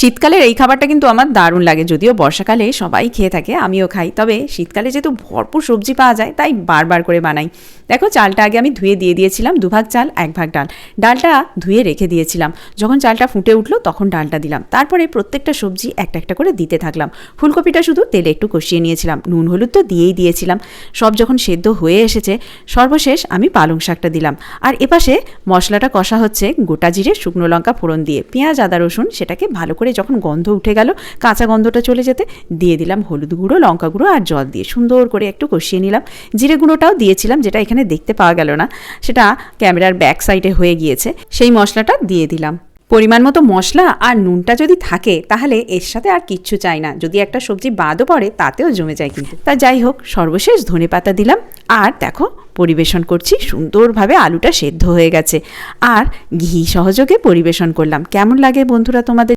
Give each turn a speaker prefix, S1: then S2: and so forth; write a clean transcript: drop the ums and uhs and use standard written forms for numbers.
S1: শীতকালের এই খাবারটা কিন্তু আমার দারুণ লাগে, যদিও বর্ষাকালে সবাই খেয়ে থাকে, আমিও খাই, তবে শীতকালে যেহেতু ভরপুর সবজি পাওয়া যায় তাই বারবার করে বানাই। দেখো চালটা আগে আমি ধুয়ে দিয়ে দিয়েছিলাম, 2 ভাগ চাল 1 ভাগ ডাল। ডালটা ধুয়ে রেখে দিয়েছিলাম, যখন চালটা ফুটে উঠলো তখন ডালটা দিলাম, তারপরে প্রত্যেকটা সবজি একটা একটা করে দিতে থাকলাম। ফুলকপিটা শুধু তেলে একটু কষিয়ে নিয়েছিলাম, নুন হলুদ তো দিয়েই দিয়েছিলাম। সব যখন সেদ্ধ হয়ে এসেছে সর্বশেষ আমি পালং শাকটা দিলাম। আর এপাশে মশলাটা কষা হচ্ছে গোটা জিরে শুকনো লঙ্কা ফোড়ন দিয়ে, পেঁয়াজ আদা রসুন সেটাকে ভালো করে যখন গন্ধ উঠে গেল, কাঁচা গন্ধটা চলে যেতে দিয়ে দিলাম হলুদ গুঁড়ো, লঙ্কা গুঁড়ো আর জল দিয়ে সুন্দর করে একটু কষিয়ে নিলাম। জিরে গুঁড়োটাও দিয়েছিলাম, যেটা এখানে দেখতে পাওয়া গেল না, সেটা ক্যামেরার ব্যাক সাইডে হয়ে গিয়েছে। সেই মশলাটা দিয়ে দিলাম। পরিমাণ মতো মশলা আর নুনটা যদি থাকে তাহলে এর সাথে আর কিচ্ছু চাই না, যদি একটা সবজি বাদও পড়ে তাতেও জমে যায় কিন্তু। তা যাই হোক, সর্বশেষ ধনেপাতা দিলাম আর দেখো পরিবেশন করছি। সুন্দরভাবে আলুটা সেদ্ধ হয়ে গেছে আর ঘি সহযোগে পরিবেশন করলাম। কেমন লাগে বন্ধুরা তোমাদের?